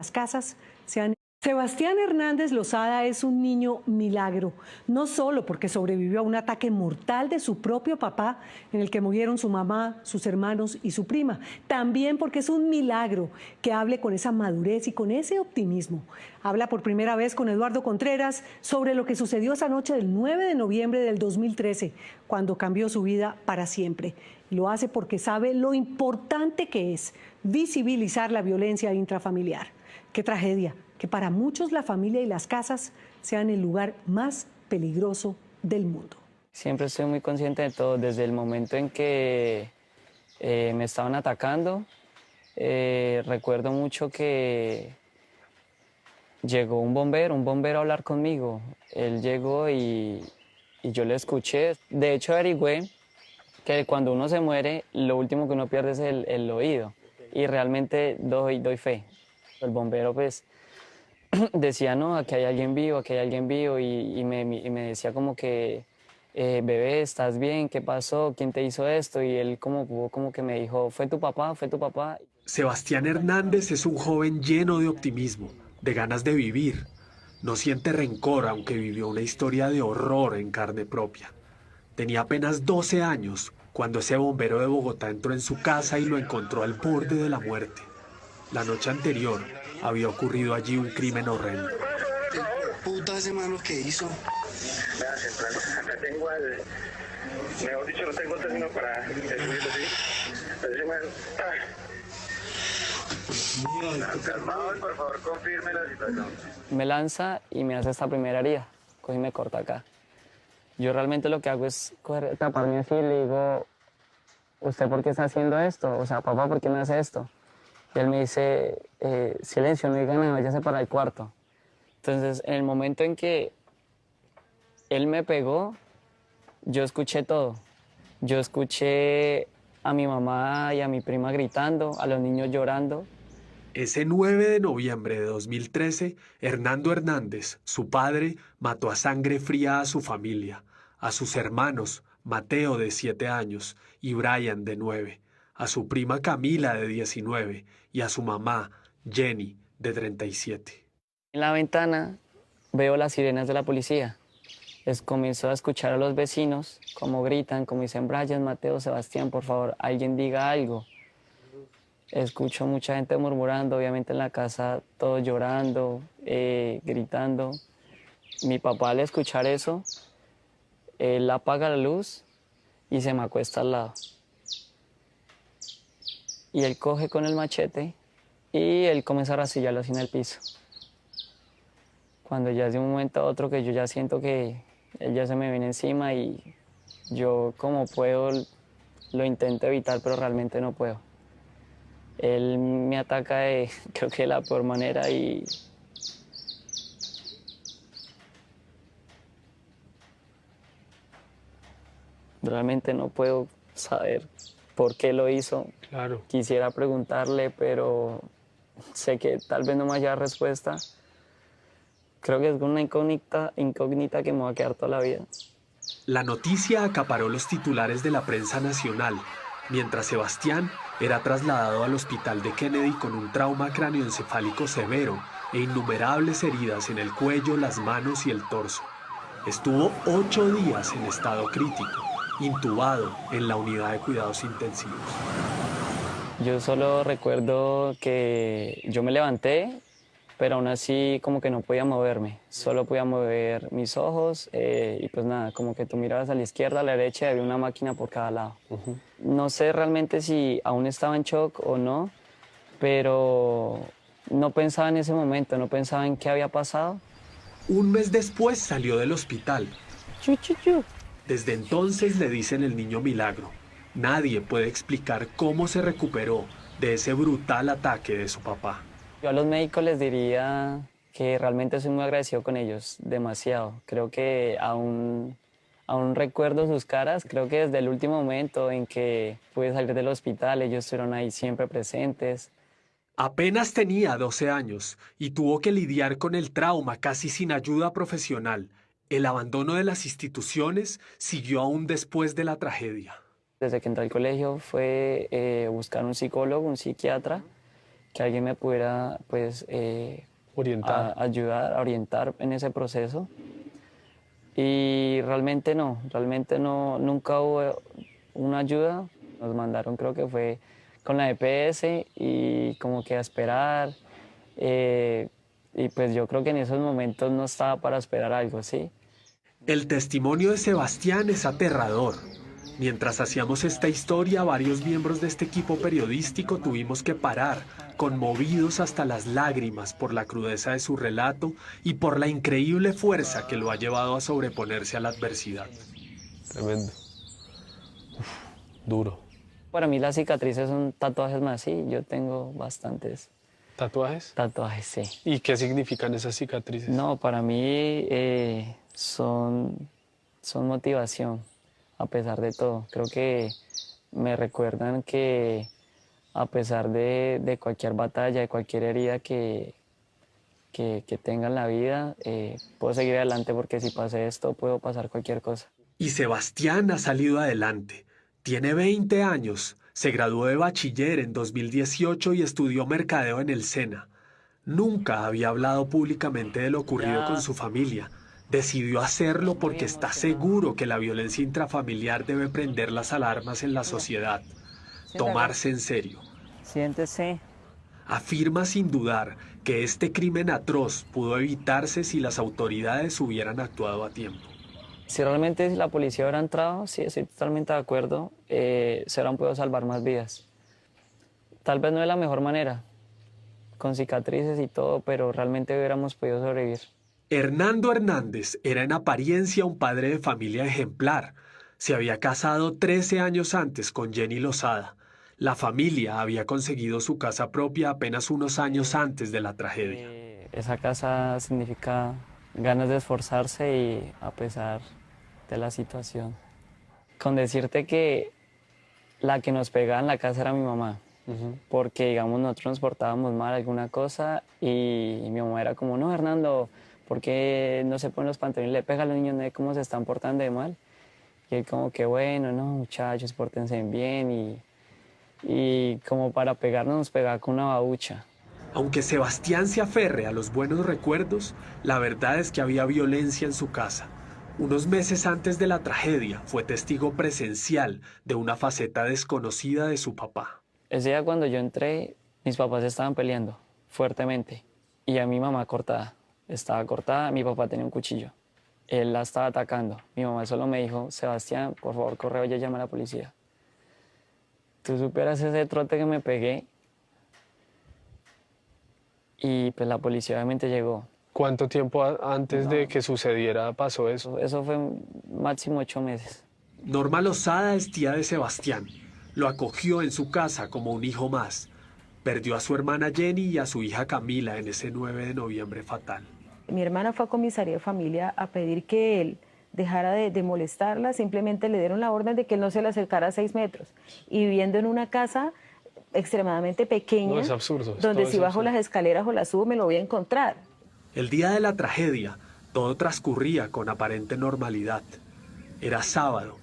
Las casas se han... Sebastián Hernández Lozada es un niño milagro, no solo porque sobrevivió a un ataque mortal de su propio papá, en el que murieron su mamá, sus hermanos y su prima, también porque es un milagro que hable con esa madurez y con ese optimismo. Habla por primera vez con Eduardo Contreras sobre lo que sucedió esa noche del 9 de noviembre del 2013, cuando cambió su vida para siempre. Lo hace porque sabe lo importante que es visibilizar la violencia intrafamiliar. ¡Qué tragedia! Que para muchos la familia y las casas sean el lugar más peligroso del mundo. Siempre estoy muy consciente de todo, desde el momento en que me estaban atacando. Recuerdo mucho que llegó un bombero a hablar conmigo. Él llegó y yo le escuché. De hecho, averigüé que cuando uno se muere, lo último que uno pierde es el oído. Y realmente doy fe. El bombero, pues, decía, no, aquí hay alguien vivo, aquí hay alguien vivo, y me decía como que, bebé, ¿estás bien? ¿Qué pasó? ¿Quién te hizo esto? Y él como que me dijo, ¿fue tu papá? ¿Fue tu papá? Sebastián Hernández es un joven lleno de optimismo, de ganas de vivir. No siente rencor, aunque vivió una historia de horror en carne propia. Tenía apenas 12 años cuando ese bombero de Bogotá entró en su casa y lo encontró al borde de la muerte. La noche anterior había ocurrido allí un crimen horrendo. Puta ese mano que hizo. Vea, central, acá tengo al... Mejor dicho, no tengo término para subirlo, ¿sí? Ese man... Calmado, por favor, confirme la situación. Me lanza y me hace esta primera herida. Coge y me corta acá. Yo realmente lo que hago es taparme así y le digo, ¿usted por qué está haciendo esto? O sea, papá, ¿por qué me hace esto? Y él me dice, silencio, no diga nada, váyase para el cuarto. Entonces, en el momento en que él me pegó, yo escuché todo. Yo escuché a mi mamá y a mi prima gritando, a los niños llorando. Ese 9 de noviembre de 2013, Hernando Hernández, su padre, mató a sangre fría a su familia, a sus hermanos, Mateo de 7 años y Brian de 9, a su prima Camila de 19 y a su mamá, Jenny, de 37. En la ventana veo las sirenas de la policía. Comienzo a escuchar a los vecinos, cómo gritan, como dicen, Brian, Mateo, Sebastián, por favor, alguien diga algo. Escucho mucha gente murmurando, obviamente en la casa todos llorando, gritando. Mi papá, al escuchar eso, él apaga la luz y se me acuesta al lado. Y él coge con el machete y él comienza a rasillarlo así en el piso. Cuando ya es de un momento a otro que yo ya siento que él ya se me viene encima y yo como puedo lo intento evitar, pero realmente no puedo. Él me ataca de, creo que de la peor manera y realmente no puedo saber por qué lo hizo. Claro. Quisiera preguntarle, pero sé que tal vez no me haya respuesta. Creo que es una incógnita que me va a quedar toda la vida. La noticia acaparó los titulares de la prensa nacional, mientras Sebastián era trasladado al hospital de Kennedy con un trauma cráneoencefálico severo e innumerables heridas en el cuello, las manos y el torso. Estuvo 8 días en estado crítico, intubado en la unidad de cuidados intensivos. Yo solo recuerdo que yo me levanté, pero aún así como que no podía moverme. Solo podía mover mis ojos y pues nada, como que tú mirabas a la izquierda, a la derecha y había una máquina por cada lado. No sé realmente si aún estaba en shock o no, pero no pensaba en ese momento, no pensaba en qué había pasado. Un mes después salió del hospital. Desde entonces le dicen el niño milagro. Nadie puede explicar cómo se recuperó de ese brutal ataque de su papá. Yo a los médicos les diría que realmente soy muy agradecido con ellos, demasiado. Creo que aún recuerdo sus caras, creo que desde el último momento en que pude salir del hospital, ellos estuvieron ahí siempre presentes. Apenas tenía 12 años y tuvo que lidiar con el trauma casi sin ayuda profesional. El abandono de las instituciones siguió aún después de la tragedia. Desde que entré al colegio fue buscar un psicólogo, un psiquiatra, que alguien me pudiera pues Orientar. ayudar, a orientar en ese proceso. Y realmente no, nunca hubo una ayuda. Nos mandaron, creo que fue con la EPS y como que a esperar. Y pues yo creo que en esos momentos no estaba para esperar algo, ¿sí? El testimonio de Sebastián es aterrador. Mientras hacíamos esta historia, varios miembros de este equipo periodístico tuvimos que parar, conmovidos hasta las lágrimas por la crudeza de su relato y por la increíble fuerza que lo ha llevado a sobreponerse a la adversidad. Tremendo. Duro. Para mí las cicatrices son tatuajes más, sí, yo tengo bastantes ¿Tatuajes? tatuajes, sí. ¿Y qué significan esas cicatrices? No, para mí son motivación, a pesar de todo. Creo que me recuerdan que a pesar de cualquier batalla, de cualquier herida que tenga en la vida, puedo seguir adelante porque si pasé esto, puedo pasar cualquier cosa. Y Sebastián ha salido adelante. Tiene 20 años, se graduó de bachiller en 2018 y estudió mercadeo en el SENA. Nunca había hablado públicamente de lo ocurrido con su familia. Decidió hacerlo porque está seguro que la violencia intrafamiliar debe prender las alarmas en la sociedad, tomarse en serio. Siéntese. Afirma sin dudar que este crimen atroz pudo evitarse si las autoridades hubieran actuado a tiempo. Si realmente la policía hubiera entrado, sí, estoy totalmente de acuerdo, se hubieran podido salvar más vidas. Tal vez no de la mejor manera, con cicatrices y todo, pero realmente hubiéramos podido sobrevivir. Hernando Hernández era en apariencia un padre de familia ejemplar. Se había casado 13 años antes con Jenny Lozada. La familia había conseguido su casa propia apenas unos años antes de la tragedia. Esa casa significa ganas de esforzarse y a pesar de la situación. Con decirte que la que nos pegaba en la casa era mi mamá. Porque, digamos, nosotros nos portábamos mal alguna cosa y mi mamá era como, no, Hernando, ¿por qué no se ponen los pantalones y le pega a los niños? ¿No ve cómo se están portando de mal? Y él como que, bueno, no, muchachos, pórtense bien. Y como para pegarnos nos pegaba con una babucha. Aunque Sebastián se aferre a los buenos recuerdos, la verdad es que había violencia en su casa. Unos meses antes de la tragedia, fue testigo presencial de una faceta desconocida de su papá. Ese día cuando yo entré, mis papás estaban peleando fuertemente y a mi mamá estaba cortada, mi papá tenía un cuchillo. Él la estaba atacando. Mi mamá solo me dijo, Sebastián, por favor, corre, ya llama a la policía. Tú superas ese trote que me pegué y pues la policía obviamente llegó. ¿Cuánto tiempo antes de que sucediera pasó eso? Eso fue máximo 8 meses. Norma Lozada es tía de Sebastián. Lo acogió en su casa como un hijo más. Perdió a su hermana Jenny y a su hija Camila en ese 9 de noviembre fatal. Mi hermana fue a comisaría de familia a pedir que él dejara de molestarla, simplemente le dieron la orden de que él no se le acercara a 6 metros. Y viviendo en una casa extremadamente pequeña, No, es absurdo, donde si bajo absurdo. las escaleras o las subo me lo voy a encontrar. El día de la tragedia, todo transcurría con aparente normalidad. Era sábado.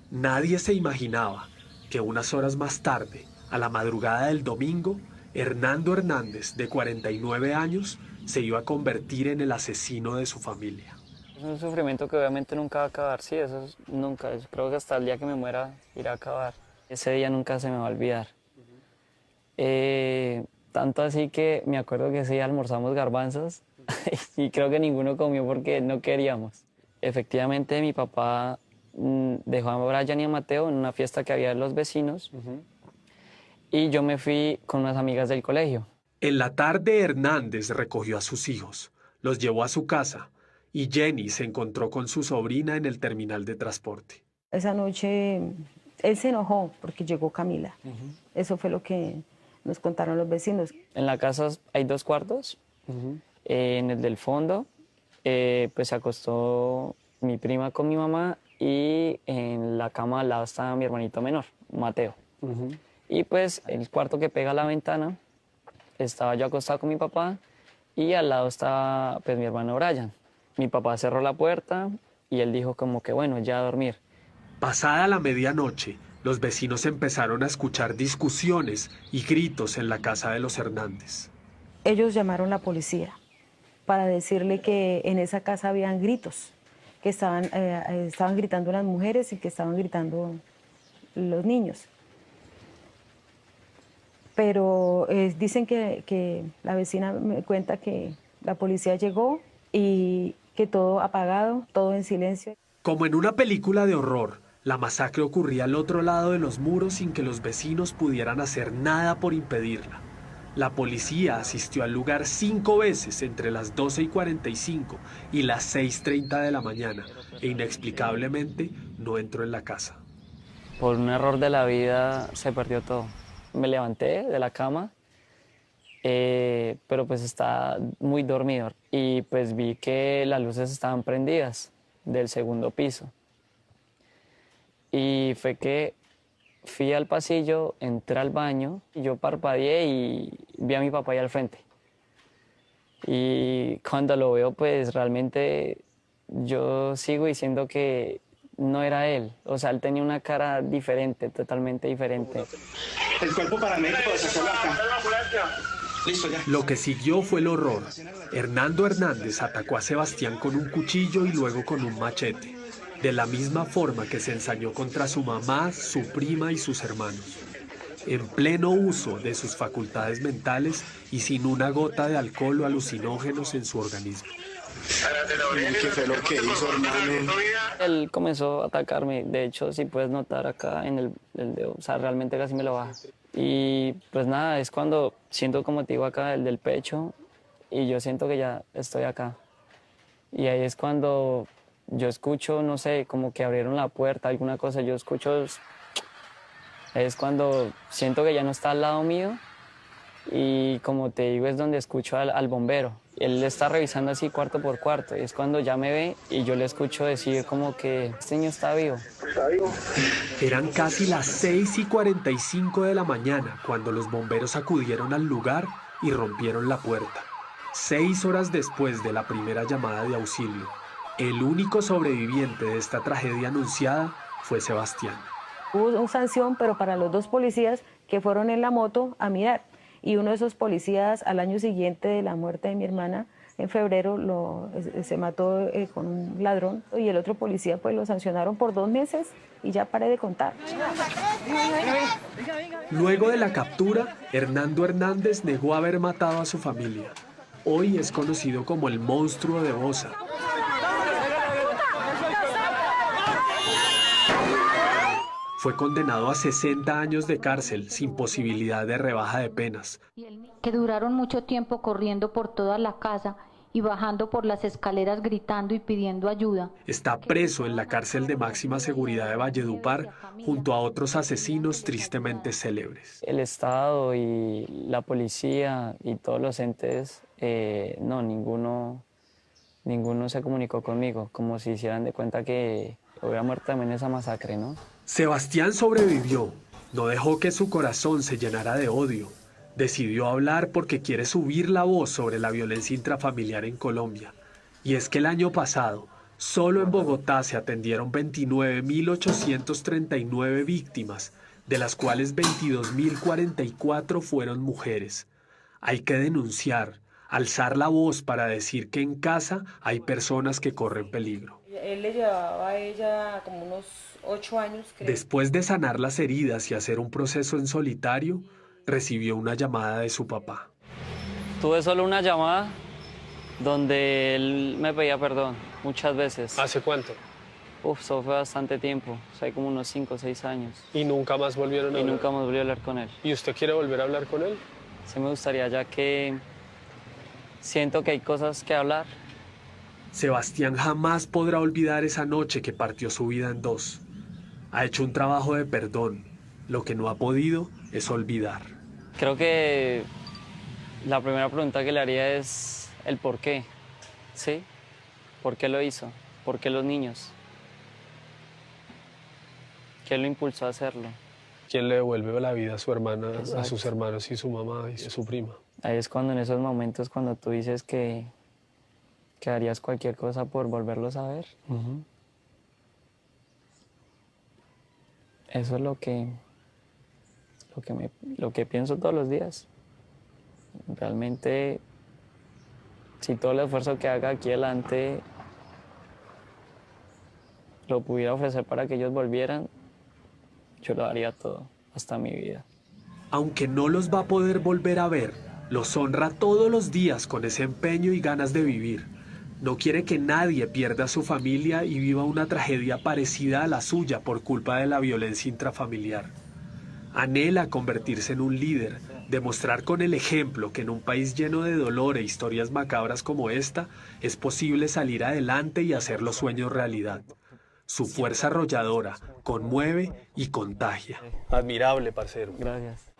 Nadie se imaginaba que unas horas más tarde, a la madrugada del domingo, Hernando Hernández, de 49 años, se iba a convertir en el asesino de su familia. Es un sufrimiento que obviamente nunca va a acabar, sí, eso es, nunca. Yo creo que hasta el día que me muera irá a acabar. Ese día nunca se me va a olvidar. Tanto así que me acuerdo que ese día almorzamos garbanzos y creo que ninguno comió porque no queríamos. Efectivamente, mi papá dejó a Brian y a Mateo en una fiesta que había de los vecinos y yo me fui con unas amigas del colegio. En la tarde, Hernández recogió a sus hijos, los llevó a su casa y Jenny se encontró con su sobrina en el terminal de transporte. Esa noche él se enojó porque llegó Camila. Eso fue lo que nos contaron los vecinos. En la casa hay 2 cuartos. En el del fondo, pues se acostó mi prima con mi mamá y en la cama al lado estaba mi hermanito menor, Mateo. Y pues el cuarto que pega a la ventana, estaba yo acostado con mi papá y al lado estaba pues mi hermano Brian. Mi papá cerró la puerta y él dijo como que bueno, ya a dormir. Pasada la medianoche, los vecinos empezaron a escuchar discusiones y gritos en la casa de los Hernández. Ellos llamaron a la policía para decirle que en esa casa habían gritos, que estaban gritando las mujeres y que estaban gritando los niños. Pero dicen que la vecina me cuenta que la policía llegó y que todo apagado, todo en silencio. Como en una película de horror, la masacre ocurría al otro lado de los muros sin que los vecinos pudieran hacer nada por impedirla. La policía asistió al lugar 5 veces entre las 12:45 y las 6:30 de la mañana e inexplicablemente no entró en la casa. Por un error de la vida se perdió todo. Me levanté de la cama, pero pues estaba muy dormido y pues vi que las luces estaban prendidas del segundo piso. Y fue que fui al pasillo, entré al baño, y yo parpadeé y vi a mi papá ahí al frente. Y cuando lo veo, pues realmente yo sigo diciendo que no era él. O sea, él tenía una cara diferente, totalmente diferente. El cuerpo paramédico lo sacó acá. Listo, ya. Lo que siguió fue el horror. Hernando Hernández atacó a Sebastián con un cuchillo y luego con un machete, de la misma forma que se ensañó contra su mamá, su prima y sus hermanos. En pleno uso de sus facultades mentales y sin una gota de alcohol o alucinógenos en su organismo. ¿Qué fue lo que hizo, hermano? Él comenzó a atacarme. De hecho, si puedes notar acá en el dedo, o sea, realmente casi me lo baja. Y pues nada, es cuando siento, como te digo acá, el del pecho, y yo siento que ya estoy acá. Y ahí es cuando yo escucho, no sé, como que abrieron la puerta, alguna cosa, yo escucho, es cuando siento que ya no está al lado mío, y como te digo, es donde escucho al bombero. Él está revisando así cuarto por cuarto, y es cuando ya me ve y yo le escucho decir como que este niño está vivo. ¿Está vivo? Eran casi las 6:45 de la mañana cuando los bomberos acudieron al lugar y rompieron la puerta. 6 horas después de la primera llamada de auxilio, el único sobreviviente de esta tragedia anunciada fue Sebastián. Hubo una sanción, pero para los 2 policías que fueron en la moto a mirar. Y uno de esos policías, al año siguiente de la muerte de mi hermana, en febrero, se mató con un ladrón. Y el otro policía pues lo sancionaron por 2 meses y ya paré de contar. Luego de la captura, Hernando Hernández negó haber matado a su familia. Hoy es conocido como el monstruo de Bosa. Fue condenado a 60 años de cárcel sin posibilidad de rebaja de penas. Que duraron mucho tiempo corriendo por toda la casa y bajando por las escaleras gritando y pidiendo ayuda. Está preso en la cárcel de máxima seguridad de Valledupar junto a otros asesinos tristemente célebres. El Estado y la policía y todos los entes, no, ninguno se comunicó conmigo, como si hicieran de cuenta que hubiera muerto también esa masacre, ¿no? Sebastián sobrevivió, no dejó que su corazón se llenara de odio. Decidió hablar porque quiere subir la voz sobre la violencia intrafamiliar en Colombia. Y es que el año pasado, solo en Bogotá se atendieron 29.839 víctimas, de las cuales 22.044 fueron mujeres. Hay que denunciar, alzar la voz para decir que en casa hay personas que corren peligro. Él le llevaba a ella como unos 8 años, creo. Después de sanar las heridas y hacer un proceso en solitario, recibió una llamada de su papá. Tuve solo una llamada donde él me pedía perdón muchas veces. ¿Hace cuánto? Eso fue bastante tiempo, o sea, como unos 5 o 6 años. ¿Y nunca más volvieron a Y hablar? nunca más volví a hablar con él. ¿Y usted quiere volver a hablar con él? Sí me gustaría, ya que siento que hay cosas que hablar. Sebastián jamás podrá olvidar esa noche que partió su vida en 2. Ha hecho un trabajo de perdón. Lo que no ha podido es olvidar. Creo que la primera pregunta que le haría es el por qué, ¿sí? ¿Por qué lo hizo? ¿Por qué los niños? ¿Qué lo impulsó a hacerlo? ¿Quién le devuelve la vida a su hermana, a Exacto. sus hermanos y su mamá y su prima? Ahí es cuando en esos momentos cuando tú dices que harías cualquier cosa por volverlos a ver. Eso es lo que pienso todos los días. Realmente, si todo el esfuerzo que haga aquí adelante lo pudiera ofrecer para que ellos volvieran, yo lo haría todo, hasta mi vida. Aunque no los va a poder volver a ver, los honra todos los días con ese empeño y ganas de vivir. No quiere que nadie pierda a su familia y viva una tragedia parecida a la suya por culpa de la violencia intrafamiliar. Anhela convertirse en un líder, demostrar con el ejemplo que en un país lleno de dolor e historias macabras como esta, es posible salir adelante y hacer los sueños realidad. Su fuerza arrolladora conmueve y contagia. Admirable, parcero. Gracias.